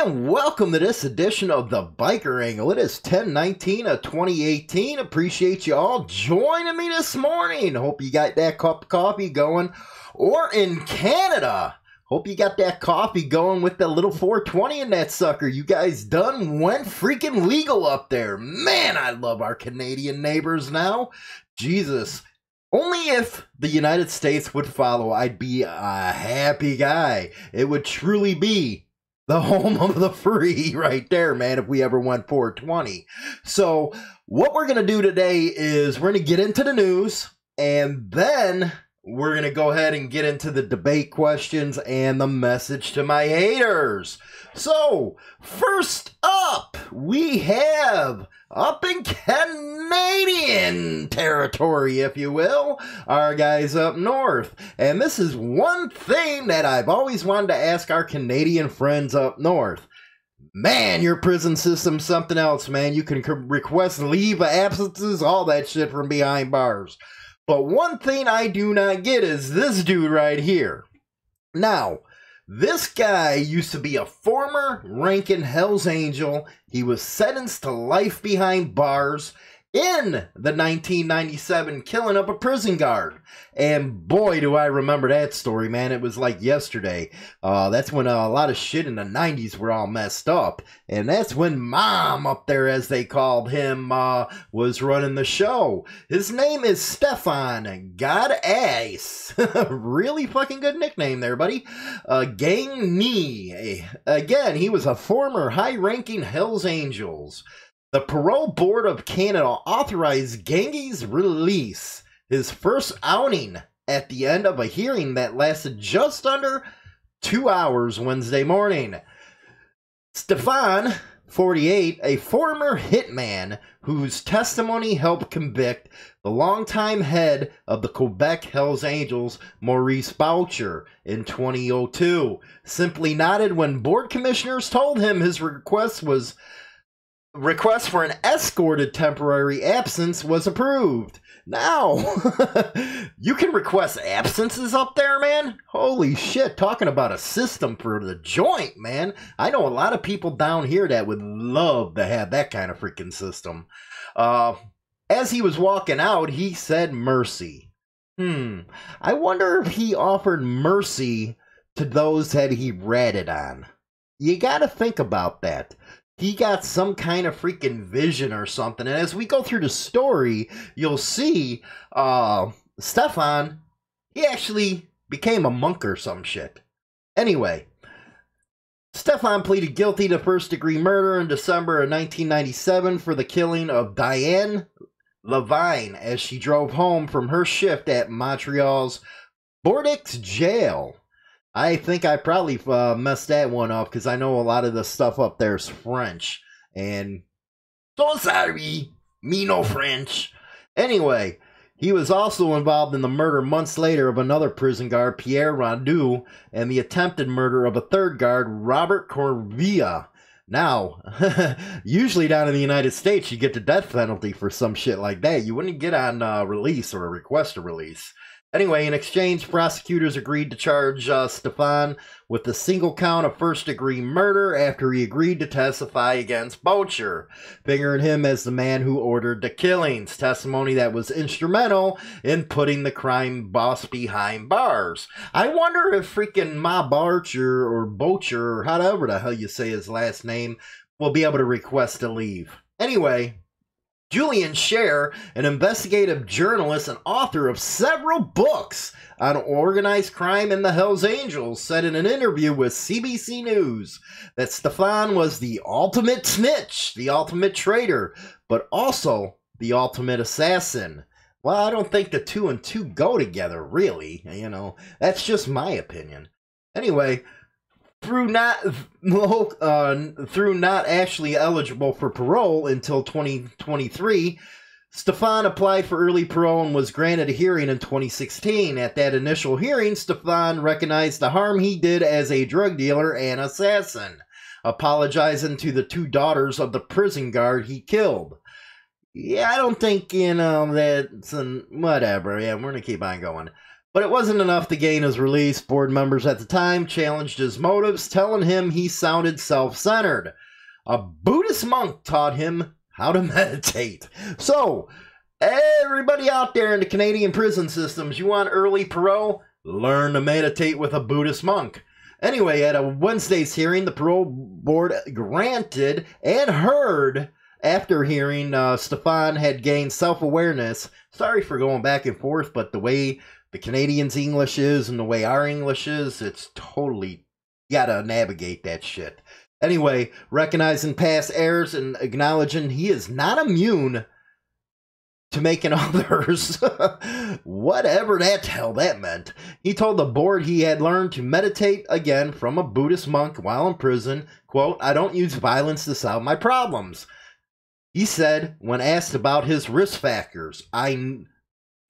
And welcome to this edition of the Biker Angle. It is 10/19 of 2018. Appreciate you all joining me this morning. Hope you got that cup of coffee going. Or in Canada, hope you got that coffee going with the little 420 in that sucker. You guys done went freaking legal up there. Man, I love our Canadian neighbors now. Jesus. Only if the United States would follow, I'd be a happy guy. It would truly be the home of the free right there, man, if we ever went 420. So what we're going to do today is we're going to get into the news, and then we're going to go ahead and get into the debate questions and the message to my haters. So first up, we have up in Canadian territory, if you will, our guys up north. And this is one thing that I've always wanted to ask our Canadian friends up north. Man, your prison system's something else, man. You can request leave of absences, all that shit from behind bars. But one thing I do not get is this dude right here. Now, this guy used to be a former ranking Hells Angel. He was sentenced to life behind bars in the 1997 killing of a prison guard. And boy, do I remember that story, man. It was like yesterday. That's when a lot of shit in the 90s were all messed up. And that's when Mom up there, as they called him, was running the show. His name is Stefan God Ace. Really fucking good nickname there, buddy. Gang Knee. Again, he was a former high-ranking Hells Angels. The Parole Board of Canada authorized Gangy's release, his first outing, at the end of a hearing that lasted just under 2 hours Wednesday morning. Stefan, 48, a former hitman whose testimony helped convict the longtime head of the Quebec Hells Angels, Maurice Boucher, in 2002, simply nodded when board commissioners told him his request for an escorted temporary absence was approved. Now, you can request absences up there, man? Holy shit, talking about a system for the joint, man. I know a lot of people down here that would love to have that kind of freaking system. As he was walking out, he said mercy. I wonder if he offered mercy to those that he ratted on. You gotta think about that. He got some kind of freaking vision or something. And as we go through the story, you'll see Stefan, he actually became a monk or some shit. Anyway, Stefan pleaded guilty to first-degree murder in December of 1997 for the killing of Diane Levine as she drove home from her shift at Montreal's Bordeaux jail. I think I probably messed that one up because I know a lot of the stuff up there is French. And so sorry, me no French. Anyway, he was also involved in the murder months later of another prison guard, Pierre Rondeau, and the attempted murder of a third guard, Robert Corvilla. Now, usually down in the United States, you get the death penalty for some shit like that. You wouldn't get on release or a request to release. Anyway, in exchange, prosecutors agreed to charge Stefan with a single count of first-degree murder after he agreed to testify against Boucher, figuring him as the man who ordered the killings, testimony that was instrumental in putting the crime boss behind bars. I wonder if freaking Ma Boucher, or Boucher, or however the hell you say his last name, will be able to request to leave. Anyway, Julian Scher, an investigative journalist and author of several books on organized crime and the Hells Angels, said in an interview with CBC News that Stefan was the ultimate snitch, the ultimate traitor, but also the ultimate assassin. Well, I don't think the two and two go together, really. You know, that's just my opinion. Anyway, through not actually eligible for parole until 2023, Stefan applied for early parole and was granted a hearing in 2016. At that initial hearing, Stefan recognized the harm he did as a drug dealer and assassin, apologizing to the two daughters of the prison guard he killed. Yeah, I don't think, that's whatever. Yeah, we're going to keep on going. But it wasn't enough to gain his release. Board members at the time challenged his motives, telling him he sounded self-centered. A Buddhist monk taught him how to meditate. So, everybody out there in the Canadian prison systems, you want early parole? Learn to meditate with a Buddhist monk. Anyway, at a Wednesday's hearing, the parole board granted and heard, after hearing Stefan had gained self-awareness. Sorry for going back and forth, but the way the Canadians' English is and the way our English is, it's totally, you gotta navigate that shit. Anyway, recognizing past errors and acknowledging he is not immune to making others, whatever the hell that meant. He told the board he had learned to meditate again from a Buddhist monk while in prison. Quote, "I don't use violence to solve my problems." He said when asked about his risk factors, "I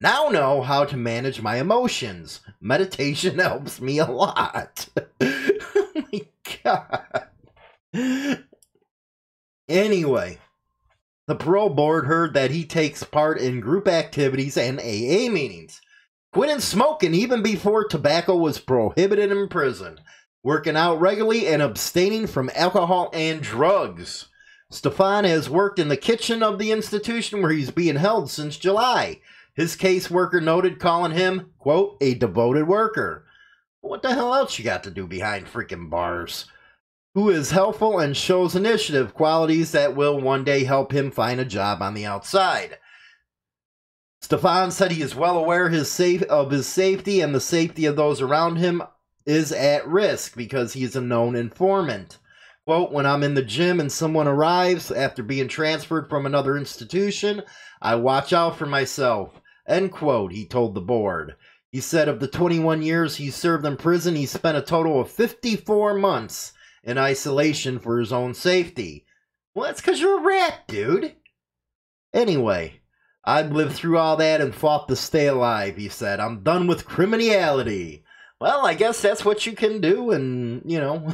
now know how to manage my emotions. Meditation helps me a lot." Oh my God. Anyway, the parole board heard that he takes part in group activities and AA meetings, quitting smoking even before tobacco was prohibited in prison, working out regularly and abstaining from alcohol and drugs. Stefan has worked in the kitchen of the institution where he's being held since July. His caseworker noted, calling him, quote, "a devoted worker." What the hell else you got to do behind freaking bars? Who is helpful and shows initiative, qualities that will one day help him find a job on the outside. Stefan said he is well aware of his safety and the safety of those around him is at risk because he is a known informant. Quote, "When I'm in the gym and someone arrives after being transferred from another institution, I watch out for myself." End quote, he told the board. He said of the 21 years he served in prison, he spent a total of 54 months in isolation for his own safety. Well, that's because you're a rat, dude. Anyway, I've lived through all that and fought to stay alive, he said. I'm done with criminality. Well, I guess that's what you can do, and, you know,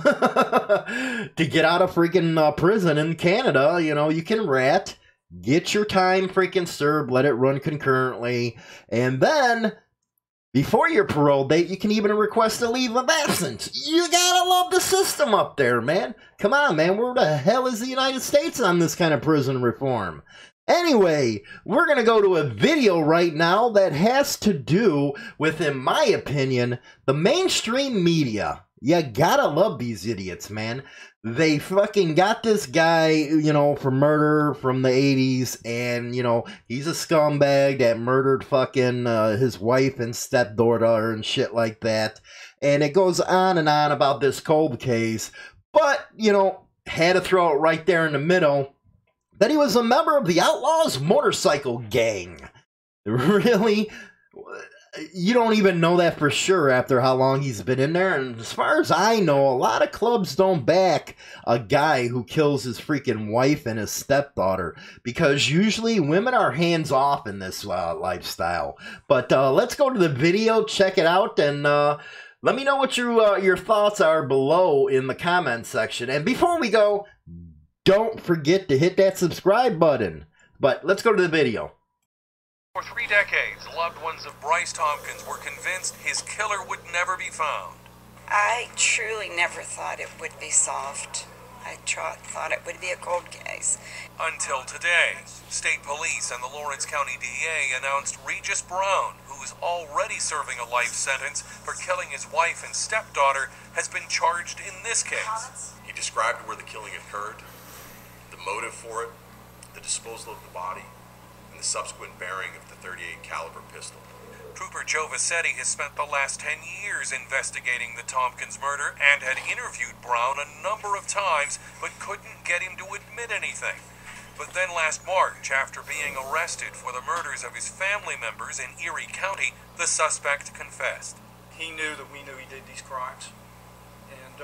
to get out of freaking prison in Canada, you know, you can rat, get your time freaking served, let it run concurrently, and then, before your parole date, you can even request a leave of absence. You gotta love the system up there, man. Come on, man, where the hell is the United States on this kind of prison reform? Anyway, we're going to go to a video right now that has to do with, in my opinion, the mainstream media. You gotta love these idiots, man. They fucking got this guy, you know, for murder from the 80s, and, you know, he's a scumbag that murdered fucking his wife and stepdaughter and shit like that. And it goes on and on about this cold case, but, you know, had to throw it right there in the middle that he was a member of the Outlaws motorcycle gang. Really? You don't even know that for sure after how long he's been in there. And as far as I know, a lot of clubs don't back a guy who kills his freaking wife and his stepdaughter, because usually women are hands off in this lifestyle. But let's go to the video, check it out, and let me know what your thoughts are below in the comment section. And before we go, don't forget to hit that subscribe button. But let's go to the video. For 3 decades, loved ones of Bryce Tompkins were convinced his killer would never be found. I truly never thought it would be solved. I thought it would be a cold case. Until today, state police and the Lawrence County DA announced Regis Brown, who is already serving a life sentence for killing his wife and stepdaughter, has been charged in this case. He described where the killing occurred, the motive for it, the disposal of the body, and the subsequent bearing of the .38 caliber pistol. Trooper Joe Vassetti has spent the last 10 years investigating the Tompkins murder and had interviewed Brown a number of times but couldn't get him to admit anything. But then last March, after being arrested for the murders of his family members in Erie County, the suspect confessed. He knew that we knew he did these crimes, and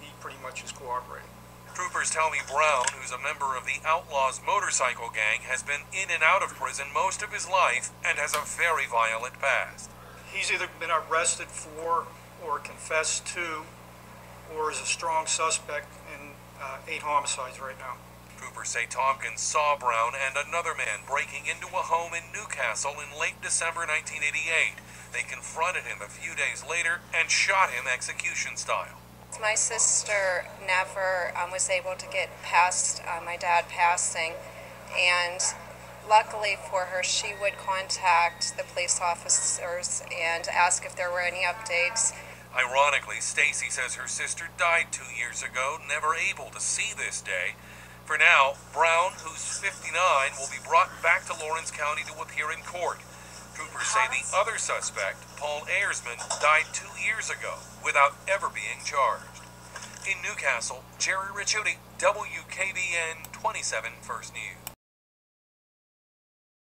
he pretty much is cooperating. Troopers tell me Brown, who's a member of the Outlaws motorcycle gang, has been in and out of prison most of his life and has a very violent past. He's either been arrested for or confessed to or is a strong suspect in 8 homicides right now. Troopers say Tompkins saw Brown and another man breaking into a home in Newcastle in late December 1988. They confronted him a few days later and shot him execution style. My sister never was able to get past my dad passing, and luckily for her, she would contact the police officers and ask if there were any updates. Ironically, Stacy says her sister died 2 years ago, never able to see this day. For now, Brown, who's 59, will be brought back to Lawrence County to appear in court. Troopers say the other suspect, Paul Ayersman, died 2 years ago without ever being charged. In Newcastle, Jerry Ricciuti, WKBN 27 First News.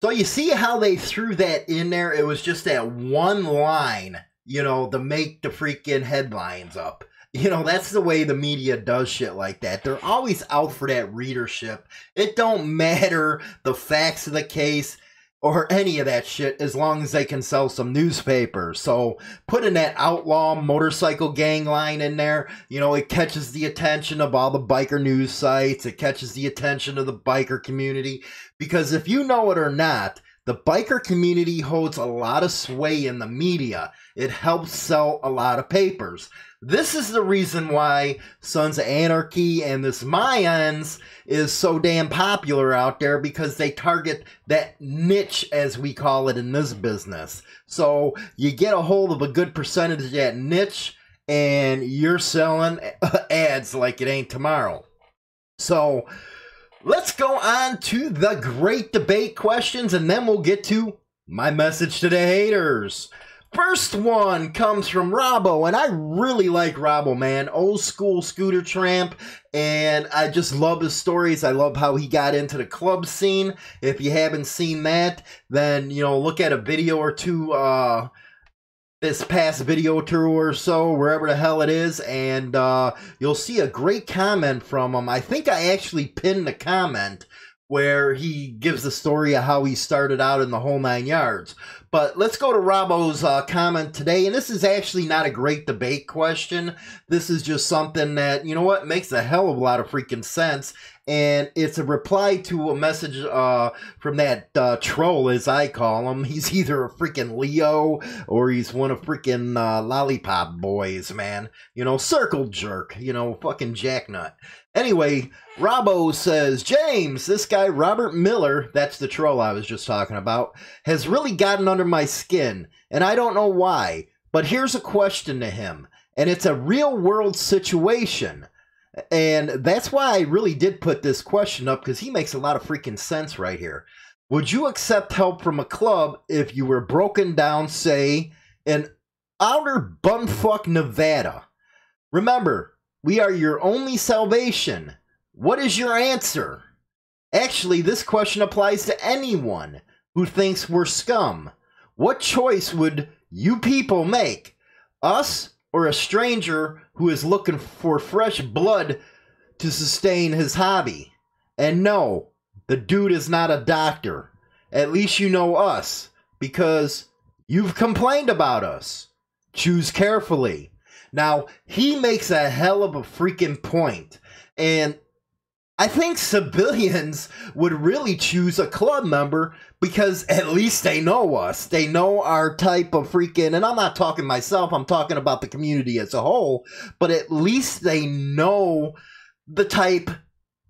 So you see how they threw that in there? It was just that one line, you know, to make the freaking headlines up. You know, that's the way the media does shit like that. They're always out for that readership. It don't matter the facts of the case or any of that shit as long as they can sell some newspapers. So putting that outlaw motorcycle gang line in there, you know, it catches the attention of all the biker news sites. It catches the attention of the biker community. Because if you know it or not, the biker community holds a lot of sway in the media. It helps sell a lot of papers. This is the reason why Sons of Anarchy and this Mayans is so damn popular out there, because they target that niche, as we call it in this business. So you get a hold of a good percentage of that niche and you're selling ads like it ain't tomorrow. So let's go on to the great debate questions, and then we'll get to my message to the haters. First one comes from Robbo, and I really like Robbo, man. Old school scooter tramp, and I just love his stories. I love how he got into the club scene. If you haven't seen that, then, you know, look at a video or two, this past video tour or so, wherever the hell it is, and you'll see a great comment from him. I think I actually pinned the comment where he gives the story of how he started out in the whole 9 yards. But let's go to Robbo's comment today. And this is actually not a great debate question. This is just something that, you know what, makes a hell of a lot of freaking sense. And it's a reply to a message from that troll, as I call him. He's either a freaking Leo or he's one of freaking Lollipop Boys, man. You know, circle jerk. You know, fucking jacknut. Anyway, Robbo says, James, this guy Robert Miller, that's the troll I was just talking about, has really gotten under my skin, and I don't know why. But here's a question to him, and it's a real-world situation. And that's why I really did put this question up, because he makes a lot of freaking sense right here. Would you accept help from a club if you were broken down, say, in outer bumfuck Nevada? Remember, we are your only salvation. What is your answer? Actually, this question applies to anyone who thinks we're scum. What choice would you people make? Us or a stranger who is looking for fresh blood to sustain his hobby? And no, the dude is not a doctor. At least you know us, because you've complained about us. Choose carefully. Now, he makes a hell of a freaking point. And I think civilians would really choose a club member because at least they know us. They know our type of freaking, and I'm not talking myself, I'm talking about the community as a whole, but at least they know the type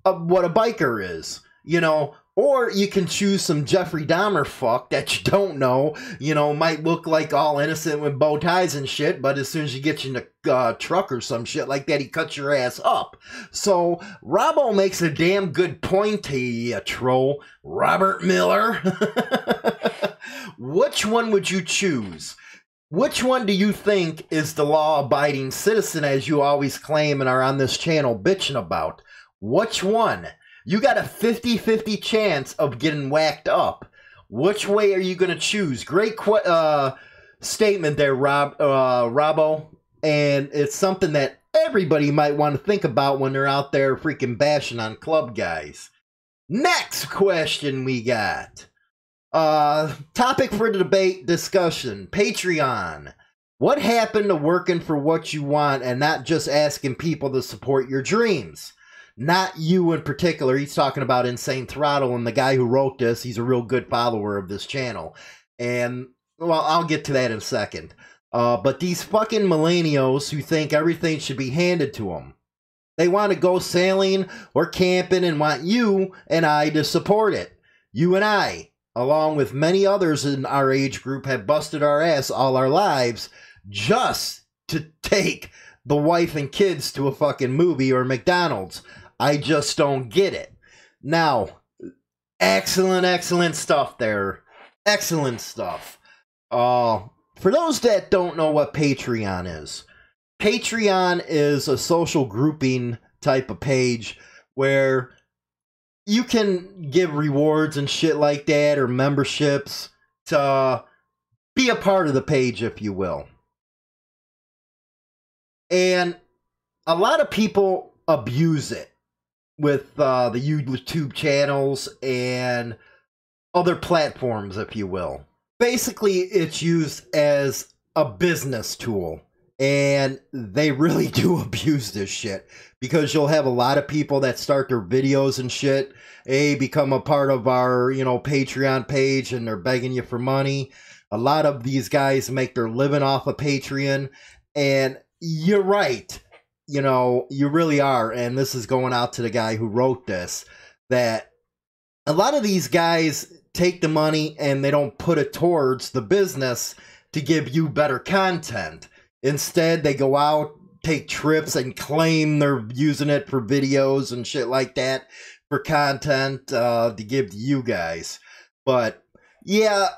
of what a biker is, you know. Or you can choose some Jeffrey Dahmer fuck that you don't know, you know, might look like all innocent with bow ties and shit, but as soon as you get in the truck or some shit like that, he cuts your ass up. So, Robbo makes a damn good point to you, troll. Robert Miller. Which one would you choose? Which one do you think is the law-abiding citizen, as you always claim and are on this channel bitching about? Which one? You got a 50-50 chance of getting whacked up. Which way are you going to choose? Great statement there, Robbo. And it's something that everybody might want to think about when they're out there freaking bashing on club guys. Next question we got. Topic for the debate discussion. Patreon. What happened to working for what you want and not just asking people to support your dreams? Not you in particular. He's talking about Insane Throttle, and the guy who wrote this, he's a real good follower of this channel. And, well, I'll get to that in a second. But these fucking millennials who think everything should be handed to them. They want to go sailing or camping and want you and I to support it. You and I, along with many others in our age group, have busted our ass all our lives just to take the wife and kids to a fucking movie or McDonald's. I just don't get it. Now, excellent stuff there. Excellent stuff. For those that don't know what Patreon is a social grouping type of page where you can give rewards and shit like that, or memberships to be a part of the page, if you will. And a lot of people abuse it with the YouTube channels and other platforms, if you will. Basically, it's used as a business tool. And they really do abuse this shit, because you'll have a lot of people that start their videos and shit, become a part of our, Patreon page, and they're begging you for money. A lot of these guys make their living off of Patreon, and you're right. You really are, and this is going out to the guy who wrote this, that a lot of these guys take the money and they don't put it towards the business to give you better content. Instead, they go out, take trips, and claim they're using it for videos and shit like that, for content to give to you guys. But, yeah,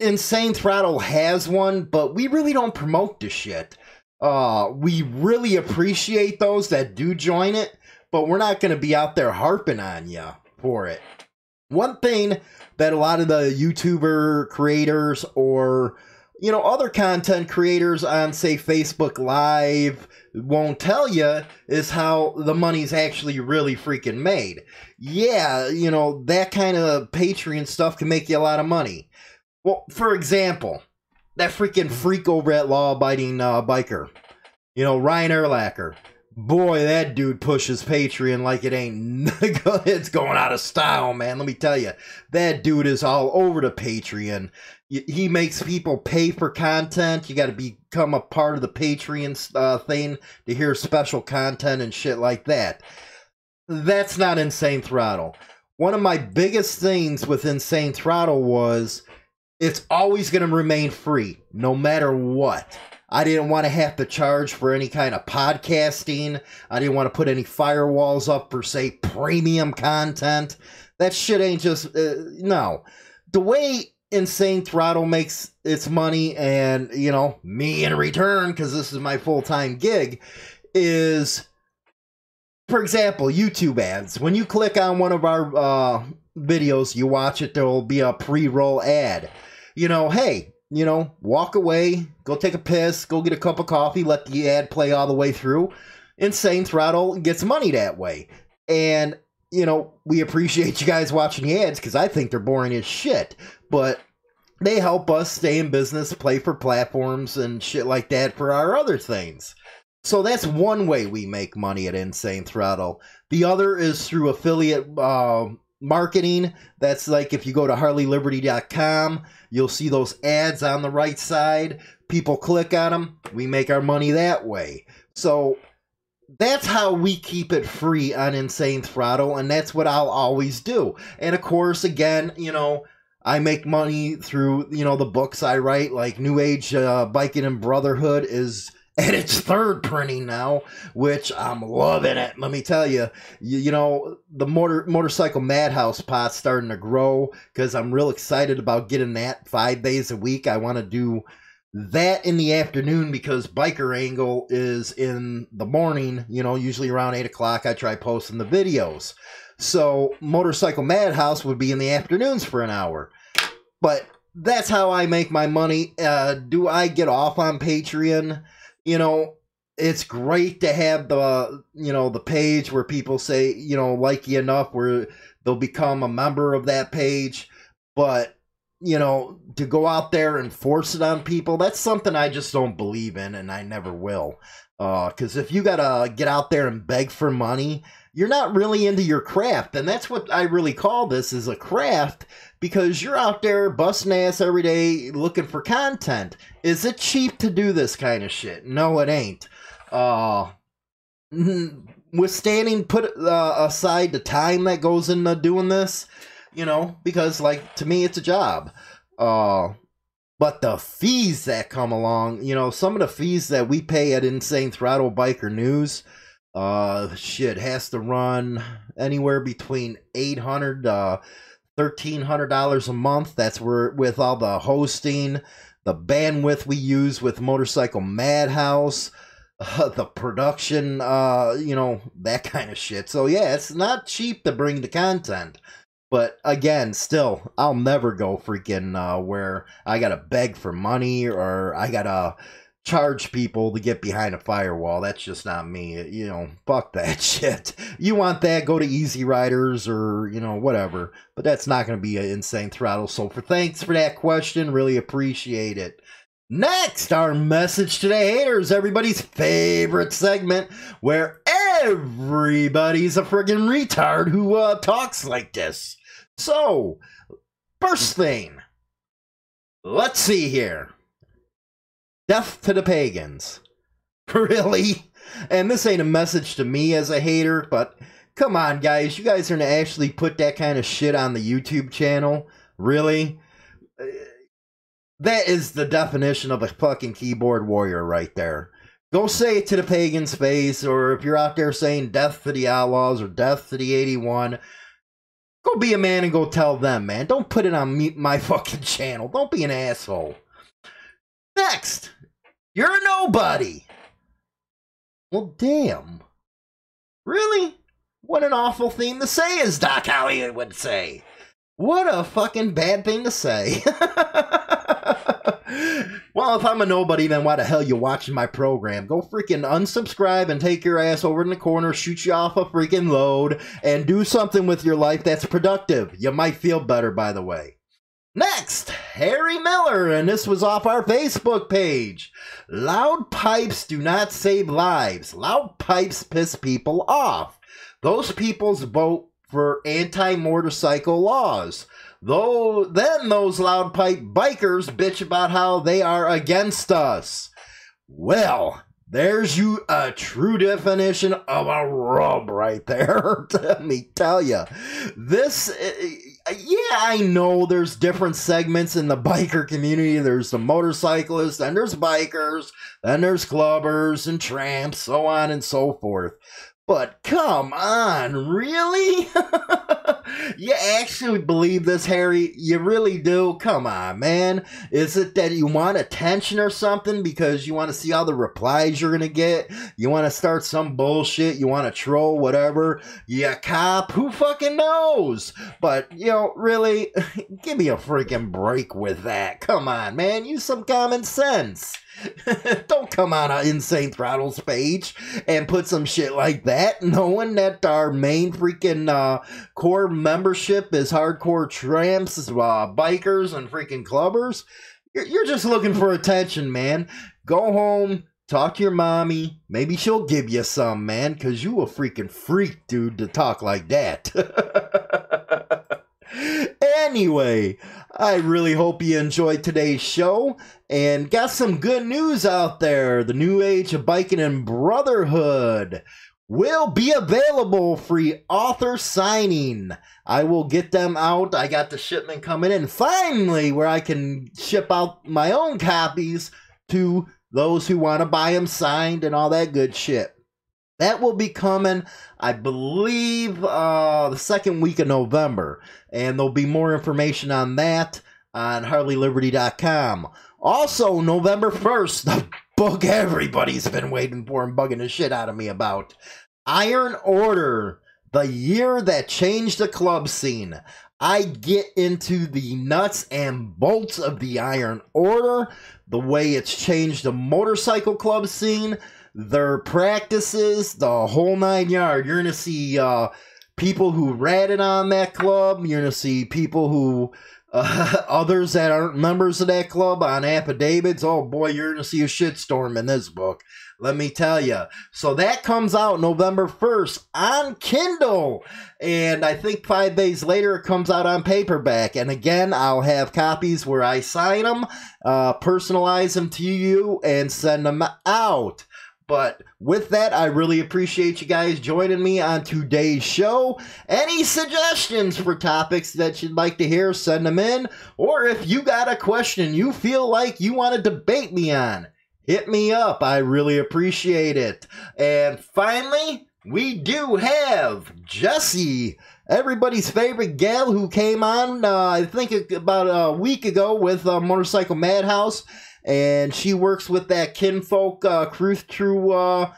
Insane Throttle has one, but we really don't promote this shit. We really appreciate those that do join it, but we're not going to be out there harping on you for it. One thing that a lot of the YouTuber creators or other content creators on, say, Facebook Live won't tell you is how the money's actually really freaking made. Yeah, that kind of Patreon stuff can make you a lot of money. Well, for example, that freaking freak over at Law Abiding Biker, Ryan Erlacher. Boy, that dude pushes Patreon like it ain't, it's going out of style, man. Let me tell you, that dude is all over the Patreon. He makes people pay for content. You got to become a part of the Patreon thing to hear special content and shit like that. That's not Insane Throttle. One of my biggest things with Insane Throttle was it's always going to remain free, no matter what. I didn't want to have to charge for any kind of podcasting. I didn't want to put any firewalls up for, say, premium content. That shit ain't just, no. The way Insane Throttle makes its money, and, me in return, because this is my full-time gig, is, for example, YouTube ads. When you click on one of our videos, you watch it, there will be a pre-roll ad. Hey, walk away, go take a piss, go get a cup of coffee, let the ad play all the way through. Insane Throttle gets money that way. And, we appreciate you guys watching the ads, because I think they're boring as shit. But they help us stay in business, play for platforms and shit like that for our other things. So that's one way we make money at Insane Throttle. The other is through affiliate marketing. That's like if you go to HarleyLiberty.com, you'll see those ads on the right side. People click on them. We make our money that way. So that's how we keep it free on Insane Throttle, and that's what I'll always do. And of course, again, I make money through, the books I write, like New Age Biking and Brotherhood is at its third printing now, which I'm loving it. Let me tell you, the Motorcycle Madhouse pot's starting to grow, because I'm real excited about getting that 5 days a week. I want to do that in the afternoon, because Biker Angle is in the morning, usually around 8 o'clock. I try posting the videos. So Motorcycle Madhouse would be in the afternoons for an hour. But that's how I make my money. Do I get off on Patreon? It's great to have the, the page where people say, like you enough where they'll become a member of that page. But, to go out there and force it on people, that's something I just don't believe in, and I never will. Because if you got to get out there and beg for money, you're not really into your craft. And that's what I really call this, is a craft, because you're out there busting ass every day looking for content. Is it cheap to do this kind of shit? No, it ain't. Withstanding, put aside the time that goes into doing this, you know, because, like, to me, it's a job. But the fees that come along, you know, some of the fees that we pay at Insane Throttle Biker News, shit, has to run anywhere between $800 to $1,300 a month. That's where, with all the hosting, the bandwidth we use with Motorcycle Madhouse, the production, you know, that kind of shit. So yeah, it's not cheap to bring the content. But again, still, I'll never go freaking where I gotta beg for money or I gotta charge people to get behind a firewall. That's just not me. You know, fuck that shit. You want that, go to Easy Riders or, you know, whatever. But that's not going to be an Insane Throttle. So thanks for that question. Really appreciate it. Next, our message to the haters, everybody's favorite segment where everybody's a friggin' retard who talks like this. So, first thing, let's see here. Death to the pagans. Really? And this ain't a message to me as a hater, but come on, guys. You guys are going to actually put that kind of shit on the YouTube channel? Really? That is the definition of a fucking keyboard warrior right there. Go say it to the pagan's face, or if you're out there saying death to the outlaws or death to the 81, go be a man and go tell them, man. Don't put it on my fucking channel. Don't be an asshole. Next, you're a nobody. Well, damn. Really? What an awful thing to say, as Doc Hollywood would say. What a fucking bad thing to say. Well, if I'm a nobody, then why the hell you watching my program? Go freaking unsubscribe and take your ass over in the corner, shoot you off a freaking load, and do something with your life that's productive. You might feel better, by the way. Next, Harry Miller, and this was off our Facebook page. Loud pipes do not save lives. Loud pipes piss people off. Those people's vote for anti-motorcycle laws. Though then those loud pipe bikers bitch about how they are against us. Well, there's you a true definition of a rub right there. Let me tell you. This, yeah, I know there's different segments in the biker community. There's the motorcyclists, then there's bikers, then there's clubbers and tramps, so on and so forth. But come on, really? You actually believe this, Harry? You really do? Come on, man. Is it that you want attention or something because you want to see all the replies you're going to get? You want to start some bullshit? You want to troll, whatever? You a cop? Who fucking knows? But, you know, really, give me a freaking break with that. Come on, man. Use some common sense. Don't come on an Insane Throttle's page and put some shit like that, knowing that our main freaking core membership is hardcore tramps, bikers, and freaking clubbers. You're just looking for attention, man. Go home, talk to your mommy. Maybe she'll give you some, man, because you a freaking freak, dude, to talk like that. Anyway, I really hope you enjoyed today's show and got some good news out there. The new age of biking and Brotherhood will be available for author signing. I will get them out. I got the shipment coming in finally where I can ship out my own copies to those who want to buy them signed and all that good shit. That will be coming, I believe, the second week of November. And there'll be more information on that on HarleyLiberty.com. Also, November 1st, the book everybody's been waiting for and bugging the shit out of me about. Iron Order, the year that changed the club scene. I get into the nuts and bolts of the Iron Order, the way it's changed the motorcycle club scene, their practices, the whole 9 yards. You're going to see people who ratted on that club. You're going to see people who Others that aren't members of that club on affidavits, oh boy, you're going to see a shitstorm in this book. Let me tell you. So that comes out November 1st on Kindle. And I think 5 days later it comes out on paperback. And again, I'll have copies where I sign them, personalize them to you, and send them out. But with that, I really appreciate you guys joining me on today's show. Any suggestions for topics that you'd like to hear, send them in. Or if you got a question you feel like you want to debate me on, hit me up. I really appreciate it. And finally, we do have Jessie, everybody's favorite gal who came on, I think about a week ago with Motorcycle Madhouse. And she works with that Kinfolk Cruise Through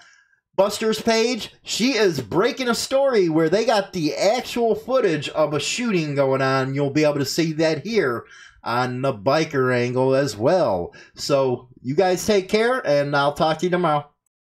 Busters page. She is breaking a story where they got the actual footage of a shooting going on. You'll be able to see that here on the Biker Angle as well. So you guys take care, and I'll talk to you tomorrow.